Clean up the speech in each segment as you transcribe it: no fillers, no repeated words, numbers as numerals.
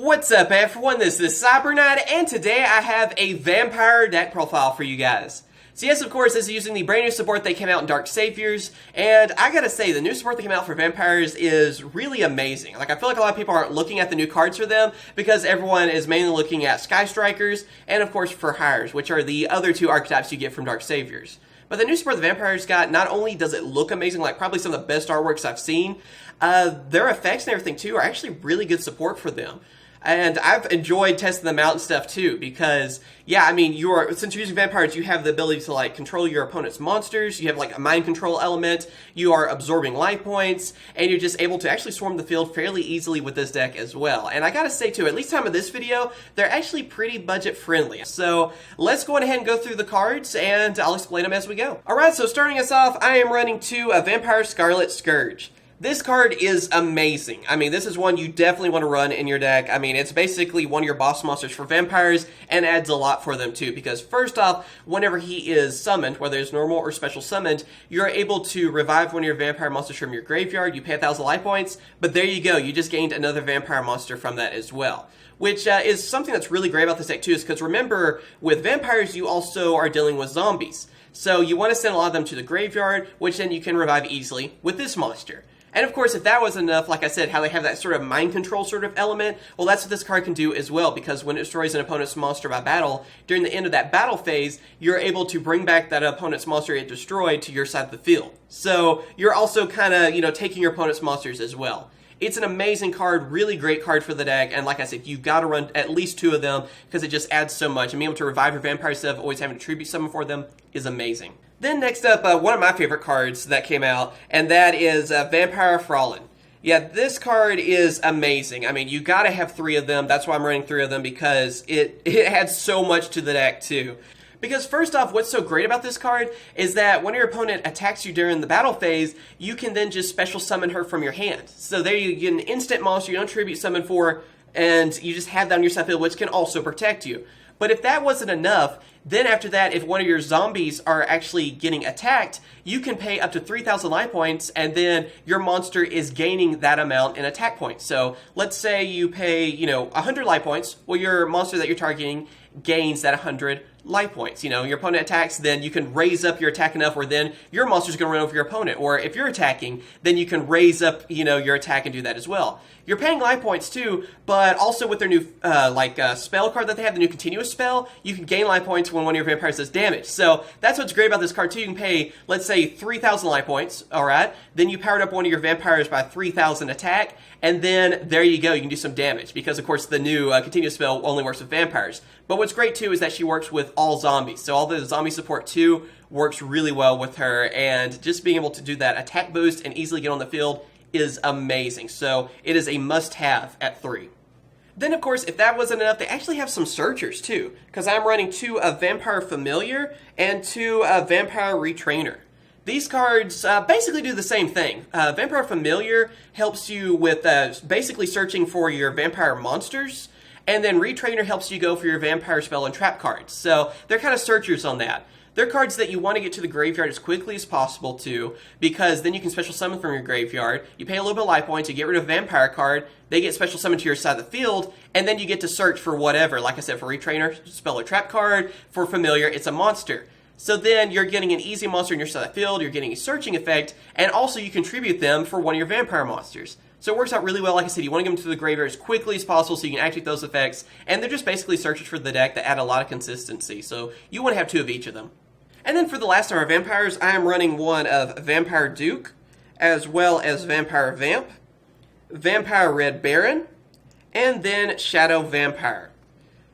What's up everyone, this is CyberKnight, and today I have a vampire deck profile for you guys. So yes, of course, this is using the brand new support that came out in Dark Saviors, and I gotta say, the new support that came out for vampires is really amazing. Like, I feel like a lot of people aren't looking at the new cards for them, because everyone is mainly looking at Sky Strikers, and of course for Hires, which are the other two archetypes you get from Dark Saviors. But the new support the vampires got, not only does it look amazing, like probably some of the best artworks I've seen, their effects and everything too are actually really good support for them. And I've enjoyed testing them out and stuff too, because, yeah, I mean, since you're using vampires, you have the ability to, like, control your opponent's monsters, you have, like, a mind control element, you are absorbing life points, and you're just able to actually swarm the field fairly easily with this deck as well. And I gotta say too, at least time of this video, they're actually pretty budget friendly. So, let's go ahead and go through the cards, and I'll explain them as we go. Alright, so starting us off, I am running a Vampire Scarlet Scourge. This card is amazing. I mean, this is one you definitely want to run in your deck. I mean, it's basically one of your boss monsters for vampires and adds a lot for them too, because first off, whenever he is summoned, whether it's normal or special summoned, you're able to revive one of your vampire monsters from your graveyard. You pay 1,000 life points, but there you go. You just gained another vampire monster from that as well. Which is something that's really great about this deck too, is because remember, with vampires, you also are dealing with zombies. So you want to send a lot of them to the graveyard, which then you can revive easily with this monster. And of course, if that was enough, like I said, how they have that sort of mind control sort of element, well, that's what this card can do as well, because when it destroys an opponent's monster by battle, during the end of that battle phase, you're able to bring back that opponent's monster it destroyed to your side of the field. So you're also kind of, taking your opponent's monsters as well. It's an amazing card, really great card for the deck, and like I said, you've got to run at least 2 of them, because it just adds so much, and being able to revive your vampire instead of always having to tribute summon for them is amazing. Then next up, one of my favorite cards that came out, and that is Vampire Fraulein. Yeah, this card is amazing. I mean, you gotta have 3 of them. That's why I'm running 3 of them, because it adds so much to the deck too. Because first off, what's so great about this card is that when your opponent attacks you during the battle phase, you can then just special summon her from your hand. So there you get an instant monster you don't tribute summon for, and you just have that on your side field, which can also protect you. But if that wasn't enough, then after that, if one of your zombies are actually getting attacked, you can pay up to 3,000 life points, and then your monster is gaining that amount in attack points. So let's say you pay, 100 life points. Well, your monster that you're targeting gains that 100 life points. Your opponent attacks, then you can raise up your attack enough where then your monster's going to run over your opponent. Or if you're attacking, then you can raise up, your attack and do that as well. You're paying life points too, but also with their new, spell card that they have, the new continuous spell, you can gain life points when one of your vampires does damage. So that's what's great about this card too. You can pay, let's say, 3,000 life points, alright? Then you powered up one of your vampires by 3,000 attack, and then there you go, you can do some damage, because of course the new continuous spell only works with vampires. But what's great too is that she works with all zombies, so all the zombie support too works really well with her, and just being able to do that attack boost and easily get on the field is amazing. So it is a must-have at 3. Then, of course, if that wasn't enough, they actually have some searchers too, because I'm running 2 Vampire Familiar and 2 Vampire Retrainer. These cards basically do the same thing. Vampire Familiar helps you with basically searching for your vampire monsters, and then Retrainer helps you go for your vampire spell and trap cards. So they're kind of searchers on that. They're cards that you want to get to the graveyard as quickly as possible too, because then you can special summon from your graveyard, you pay a little bit of life points, you get rid of a vampire card, they get special summoned to your side of the field, and then you get to search for whatever. Like I said, for Retrainer, spell or trap card, for Familiar, it's a monster. So then you're getting an easy monster in your side of the field, you're getting a searching effect, and also you contribute them for one of your vampire monsters. So it works out really well. Like I said, you want to get them to the graveyard as quickly as possible so you can activate those effects, and they're just basically searchers for the deck that add a lot of consistency. So you want to have 2 of each of them. And then for the last of our vampires, I am running one of Vampire Duke, as well as Vampire Vamp, Vampire Red Baron, and then Shadow Vampire.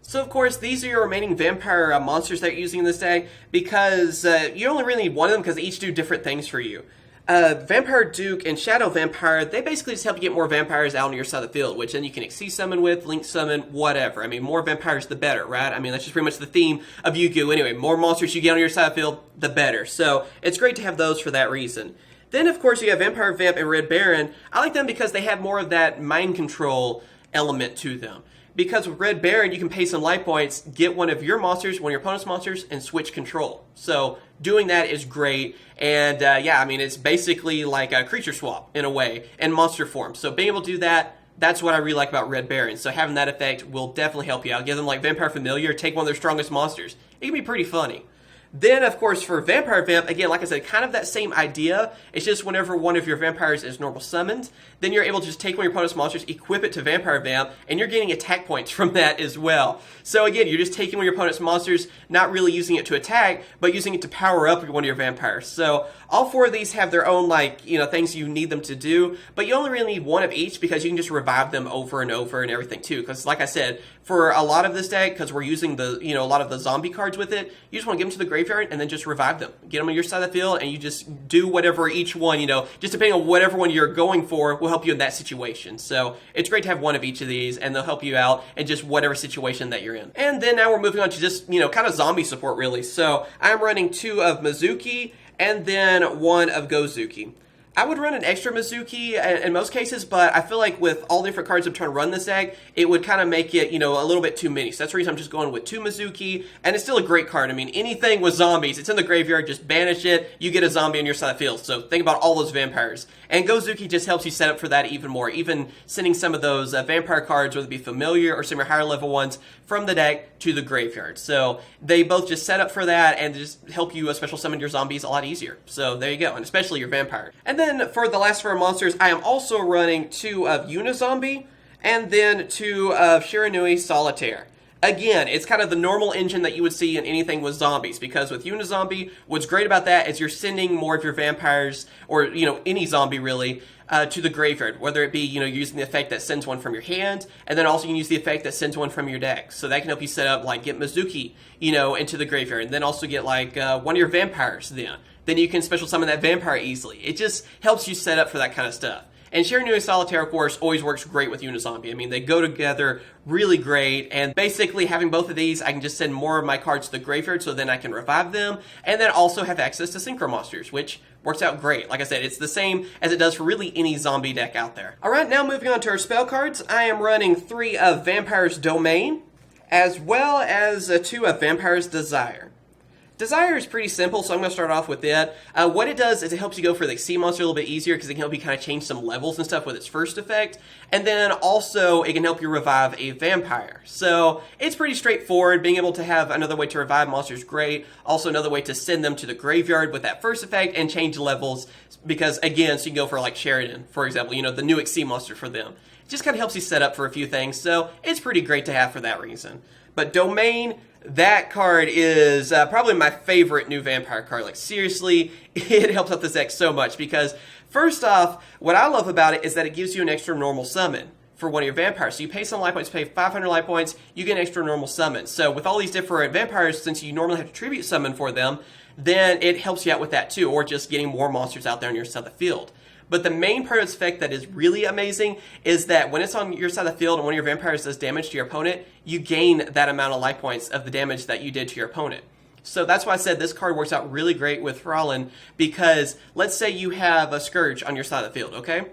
So of course, these are your remaining vampire monsters that you're using in this deck, because you only really need one of them because they each do different things for you. Vampire Duke and Shadow Vampire, they basically just help you get more vampires out on your side of the field, which then you can Xyz summon with, Link summon, whatever. I mean, more vampires the better, right? I mean, that's just pretty much the theme of Yu-Gi-Oh! Anyway, more monsters you get on your side of the field, the better. So it's great to have those for that reason. Then, of course, you have Vampire Vamp and Red Baron. I like them because they have more of that mind control element to them. Because with Red Baron, you can pay some life points, get one of your monsters, one of your opponent's monsters, and switch control. So doing that is great, and yeah, I mean, it's basically like a creature swap, in a way, in monster form. So being able to do that, That's what I really like about Red Baron. So having that effect will definitely help you out. Give them like Vampire Familiar, take one of their strongest monsters. It can be pretty funny. Then, of course, for Vampire Vamp, again, like I said, kind of that same idea. It's just whenever one of your vampires is normal summoned, then you're able to just take one of your opponent's monsters, equip it to Vampire Vamp, and you're getting attack points from that as well. So again, you're just taking one of your opponent's monsters, not really using it to attack, but using it to power up one of your vampires. So all four of these have their own, like, things you need them to do, but you only really need one of each because you can just revive them over and over and everything too. Because like I said, for a lot of this deck, because we're using the, a lot of the zombie cards with it, you just want to give them to the graveyard and then just revive them. Get them on your side of the field and you just do whatever each one, just depending on whatever one you're going for will help you in that situation. So it's great to have one of each of these and they'll help you out in just whatever situation that you're in. And then now we're moving on to just, kind of zombie support really. So I'm running 2 of Mizuki and then 1 of Gozuki. I would run an extra Mizuki in most cases, but I feel like with all the different cards I'm trying to run this deck, it would kind of make it, a little bit too many. So that's the reason I'm just going with 2 Mizuki, and it's still a great card. I mean, anything with zombies, it's in the graveyard, just banish it, you get a zombie on your side of the field. So think about all those vampires. And Gozuki just helps you set up for that even more, even sending some of those vampire cards, whether it be familiar or some of your higher level ones, from the deck to the graveyard. So they both just set up for that and just help you special summon your zombies a lot easier. So there you go, and especially your vampire. And then for the last 4 monsters, I am also running 2 of Unizombie and then 2 of Shiranui Solitaire. Again, it's kind of the normal engine that you would see in anything with zombies, because with Unizombie, what's great about that is you're sending more of your vampires, or, any zombie really, to the graveyard, whether it be, using the effect that sends one from your hand, and then also you can use the effect that sends one from your deck. So that can help you set up, like, get Mizuki, into the graveyard, and then also get, like, one of your vampires then. Then you can special summon that vampire easily. It just helps you set up for that kind of stuff. And Shiranui Solitaire, of course, always works great with Unizombie. I mean, they go together really great, and basically having both of these, I can just send more of my cards to the graveyard so then I can revive them, and then also have access to Synchro Monsters, which works out great. Like I said, it's the same as it does for really any zombie deck out there. Alright, now moving on to our spell cards, I am running 3 of Vampire's Domain, as well as 2 of Vampire's Desire. Desire is pretty simple, so I'm going to start off with it. What it does is it helps you go for the sea monster a little bit easier because it can help you kind of change some levels and stuff with its first effect. And then also it can help you revive a vampire. So it's pretty straightforward. Being able to have another way to revive monsters is great. Also another way to send them to the graveyard with that first effect and change levels because, again, so you can go for like Sheridan, for example, the new sea monster for them. It just kind of helps you set up for a few things, so it's pretty great to have for that reason. But Domain, that card is probably my favorite new vampire card. Like, seriously, it helps out this deck so much because, first off, what I love about it is that it gives you an extra normal summon for one of your vampires. So you pay some life points, pay 500 life points, you get an extra normal summon. So with all these different vampires, since you normally have to tribute summon for them, then it helps you out with that too, or just getting more monsters out there on your side of the field. But the main part of its effect that is really amazing is that when it's on your side of the field and one of your vampires does damage to your opponent, you gain that amount of life points of the damage that you did to your opponent. So that's why I said this card works out really great with Frolin, because let's say you have a Scourge on your side of the field, okay?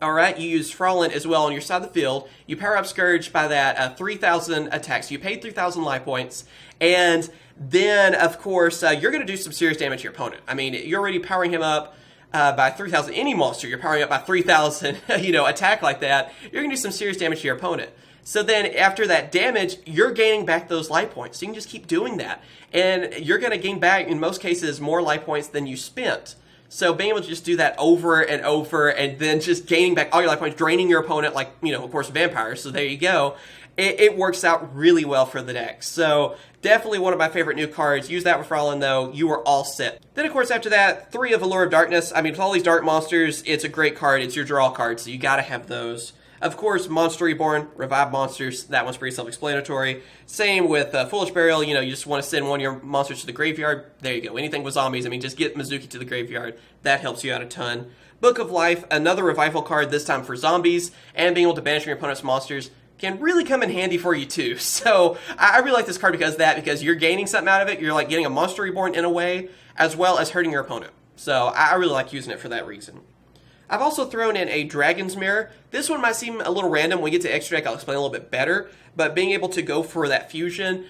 Alright, you use Frolin as well on your side of the field. You power up Scourge by that 3,000 attacks. You paid 3,000 life points, and then, of course, you're going to do some serious damage to your opponent. I mean, you're already powering him up by 3,000. Any monster you're powering up by 3,000, attack like that, you're going to do some serious damage to your opponent. So then after that damage, you're gaining back those life points. So you can just keep doing that. And you're going to gain back, in most cases, more life points than you spent. So being able to just do that over and over and then just gaining back all your life points, draining your opponent like, of course, vampires. So there you go. It works out really well for the deck. So definitely one of my favorite new cards. Use that with Frolin, though. You are all set. Then, of course, after that, 3 of Allure of Darkness. I mean, with all these dark monsters, it's a great card. It's your draw card, so you got to have those. Of course, Monster Reborn, revive monsters. That one's pretty self-explanatory. Same with Foolish Burial. You just want to send one of your monsters to the graveyard. There you go. Anything with zombies, I mean, just get Mizuki to the graveyard. That helps you out a ton. Book of Life, another revival card, this time for zombies, and being able to banish your opponent's monsters can really come in handy for you too. So I really like this card because you're gaining something out of it. You're like getting a Monster Reborn in a way, as well as hurting your opponent. So I really like using it for that reason. I've also thrown in a Dragon's Mirror. This one might seem a little random. When we get to extra deck, I'll explain a little bit better. But being able to go for that fusion,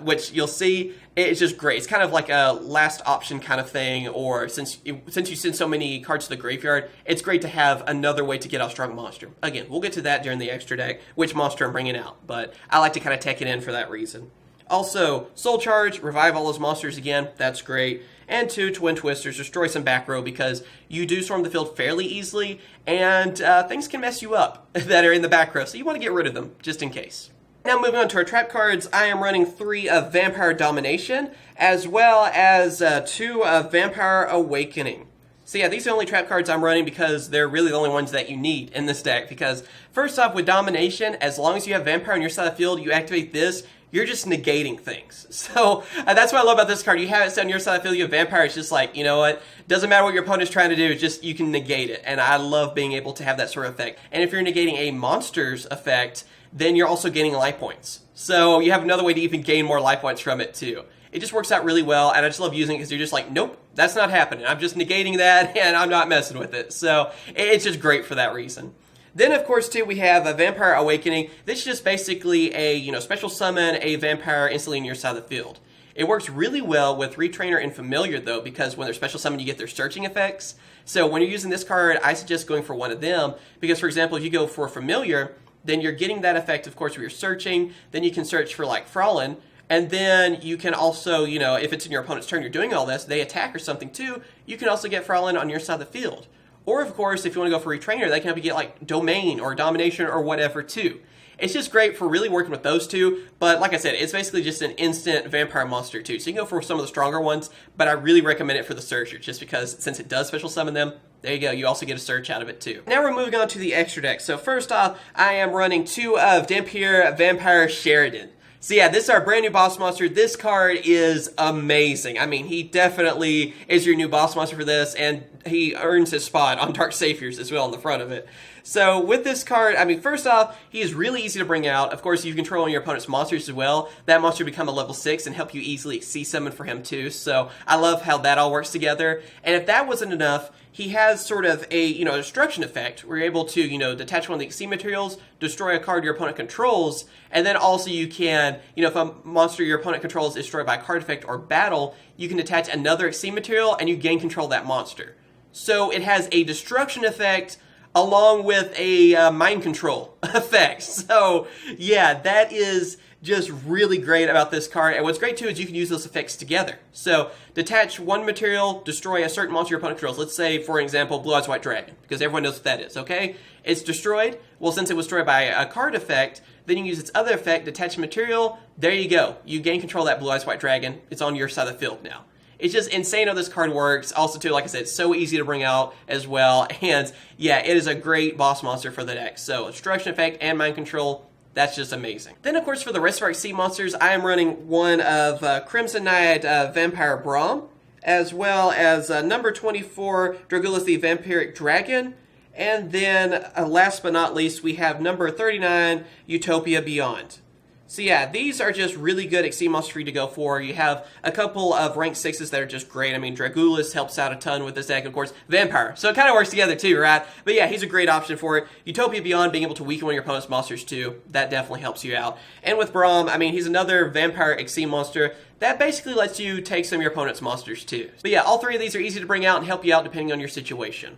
which you'll see, it's just great. It's kind of like a last option kind of thing, or since you send so many cards to the graveyard, it's great to have another way to get out a strong monster. Again, we'll get to that during the extra deck, which monster I'm bringing out. But I like to kind of tech it in for that reason. Also, Soul Charge, revive all those monsters again. That's great. And 2 Twin Twisters, destroy some back row because you do storm the field fairly easily, and things can mess you up that are in the back row, so you want to get rid of them, just in case. Now moving on to our trap cards, I am running 3 of Vampire Domination, as well as 2 of Vampire Awakening. So yeah, these are the only trap cards I'm running because they're really the only ones that you need in this deck, because first off, with Domination, as long as you have Vampire on your side of the field, you activate this, you're just negating things. So that's what I love about this card. You have it set on your side of the field, you have Vampire, it's just like, you know what, doesn't matter what your opponent's trying to do, it's just you can negate it. And I love being able to have that sort of effect. And if you're negating a monster's effect, then you're also gaining life points. So you have another way to even gain more life points from it too. It just works out really well, and I just love using it because you're just like, nope, that's not happening. I'm just negating that, and I'm not messing with it. So it's just great for that reason. Then, of course, too, we have a Vampire Awakening. This is just basically a special summon a vampire instantly in your side of the field. It works really well with Retrainer and Familiar, though, because when they're special summoned, you get their searching effects. So when you're using this card, I suggest going for one of them, because, for example, if you go for Familiar, then you're getting that effect, of course, where you're searching. Then you can search for, like, Frolin. And then you can also, if it's in your opponent's turn, you're doing all this, they attack or something, too, you can also get Frolin on your side of the field. Or, of course, if you want to go for Retrainer, they can help you get, like, Domain or Domination or whatever, too. It's just great for really working with those two, but like I said, it's basically just an instant vampire monster, too. So you can go for some of the stronger ones, but I really recommend it for the Searchers, just because since it does special summon them, there you go, you also get a search out of it, too. Now we're moving on to the extra deck. So first off, I am running 2 of Dampier Vampire Sheridan. So yeah, this is our brand new boss monster. This card is amazing. I mean, he definitely is your new boss monster for this, and he earns his spot on Dark Saviors as well on the front of it. So with this card, I mean, first off, he is really easy to bring out. Of course, you control your opponent's monsters as well. That monster become a level 6 and help you easily Xyz summon for him too. So I love how that all works together. And if that wasn't enough, he has sort of a, destruction effect where you're able to, detach one of the Xyz materials, destroy a card your opponent controls, and then also you can, if a monster your opponent controls is destroyed by a card effect or battle, you can detach another Xyz material and you gain control of that monster. So it has a destruction effect along with a mind control effect. So yeah, that is just really great about this card. And what's great too is you can use those effects together. So detach one material, destroy a certain monster your opponent controls. Let's say, for example, Blue Eyes White Dragon, because everyone knows what that is, okay? It's destroyed. Well, since it was destroyed by a card effect, then you can use its other effect, detach material. There you go. You gain control of that Blue Eyes White Dragon. It's on your side of the field now. It's just insane how this card works. Also, too, like I said, it's so easy to bring out as well. And yeah, it is a great boss monster for the deck. So destruction effect and mind control, that's just amazing. Then, of course, for the rest of our Xyz monsters, I am running one of Crimson Knight Vampire Braum, as well as number 24 Duelist the Vampiric Dragon. And then, last but not least, we have number 39 Utopia Beyond. So yeah, these are just really good Xyz monsters for you to go for. You have a couple of rank 6s that are just great. I mean, Duelist helps out a ton with this deck, of course. Vampire, so it kind of works together too, right? But yeah, he's a great option for it. Utopia Beyond, being able to weaken one of your opponent's monsters too, that definitely helps you out. And with Braum, I mean, he's another Vampire Xyz monster that basically lets you take some of your opponent's monsters too. But yeah, all 3 of these are easy to bring out and help you out depending on your situation.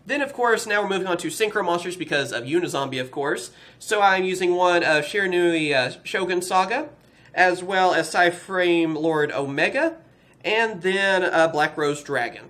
Then, of course, now we're moving on to Synchro Monsters because of Unizombie, of course. So I'm using one of Shiranui Shogun Saga, as well as Psyframe Lord Omega, and then Black Rose Dragon.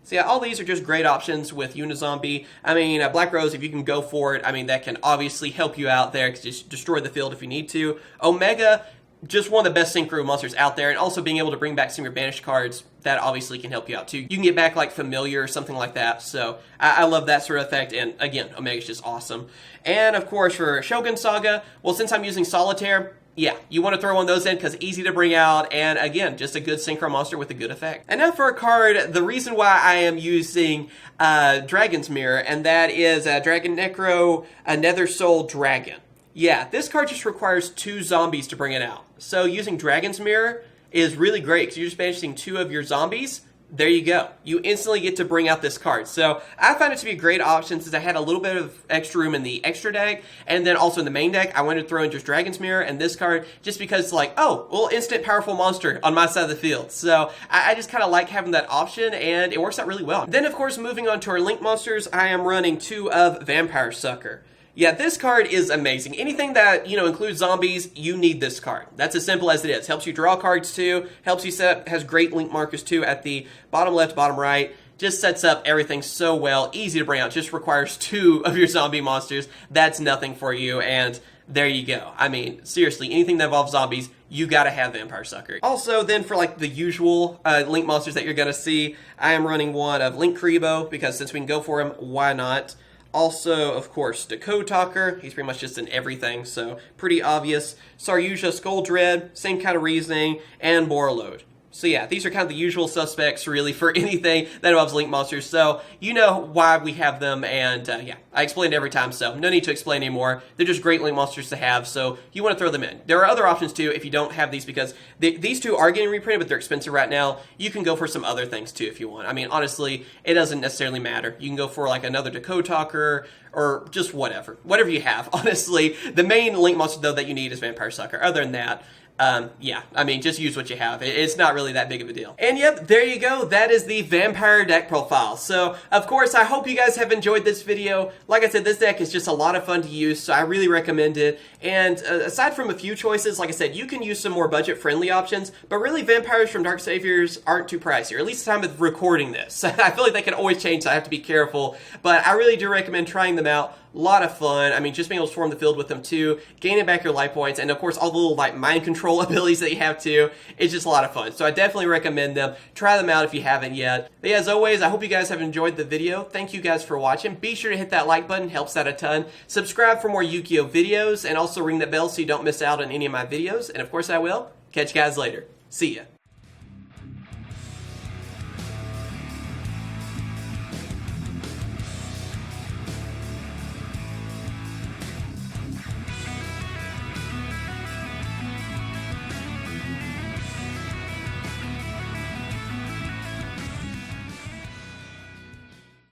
So yeah, all these are just great options with Unizombie. I mean, Black Rose, if you can go for it, I mean, that can obviously help you out there, just destroy the field if you need to. Omega, just one of the best synchro monsters out there, and also being able to bring back some of your banished cards, that obviously can help you out too. You can get back like Familiar or something like that, so I love that sort of effect, and again, Omega's just awesome. And of course for Shogun Saga, well, since I'm using Solitaire, yeah, you want to throw one of those in because easy to bring out, and again, just a good synchro monster with a good effect. And now for a card, the reason why I am using Dragon's Mirror, and that is Dragon Necro Nether Soul Dragon. Yeah, this card just requires 2 zombies to bring it out. So using Dragon's Mirror is really great because you're just banishing 2 of your zombies. there you go. You instantly get to bring out this card. So I found it to be a great option since I had a little bit of extra room in the extra deck, and then also in the main deck, I wanted to throw in just Dragon's Mirror and this card just because it's like, oh, well, instant powerful monster on my side of the field. So I just kind of like having that option, and it works out really well. Then, of course, moving on to our Link monsters, I am running 2 of Vampire Sucker. Yeah, this card is amazing. Anything that, includes zombies, you need this card. That's as simple as it is. Helps you draw cards too, helps you set up, has great link markers too at the bottom left, bottom right. Just sets up everything so well, easy to bring out, just requires 2 of your zombie monsters. That's nothing for you, and there you go. I mean, seriously, anything that involves zombies, you gotta have Vampire Sucker. Also, then for like the usual Link monsters that you're gonna see, I am running 1 of Link Karibo, because since we can go for him, why not? Also, of course, the Code Talker. He's pretty much just in everything, so pretty obvious. Yugioh Skull Dread, same kind of reasoning, and Borreload. So yeah, these are kind of the usual suspects, really, for anything that involves Link monsters. So you know why we have them, and yeah, I explain it every time, so no need to explain anymore. They're just great Link monsters to have, so you want to throw them in. There are other options, too, if you don't have these, because these 2 are getting reprinted, but they're expensive right now. You can go for some other things, too, if you want. I mean, honestly, it doesn't necessarily matter. You can go for, like, another Code Talker, or just whatever. Whatever you have, honestly. The main Link monster, though, that you need is Vampire Sucker. Other than that, yeah, I mean, just use what you have. It's not really that big of a deal. And yep, there you go. That is the Vampire deck profile. So, of course, I hope you guys have enjoyed this video. Like I said, this deck is just a lot of fun to use, so I really recommend it. And aside from a few choices, like I said, you can use some more budget-friendly options, but really, Vampires from Dark Saviors aren't too pricey, or at least the time of recording this. I feel like they can always change, so I have to be careful, but I really do recommend trying them out. A lot of fun. I mean, just being able to swarm the field with them too, gaining back your life points, and of course all the little like mind control abilities that you have too. It's just a lot of fun. So I definitely recommend them. Try them out if you haven't yet. But yeah, as always, I hope you guys have enjoyed the video. Thank you guys for watching. Be sure to hit that like button, helps out a ton. Subscribe for more Yugioh videos, and also ring that bell so you don't miss out on any of my videos. And of course I will. Catch you guys later. See ya.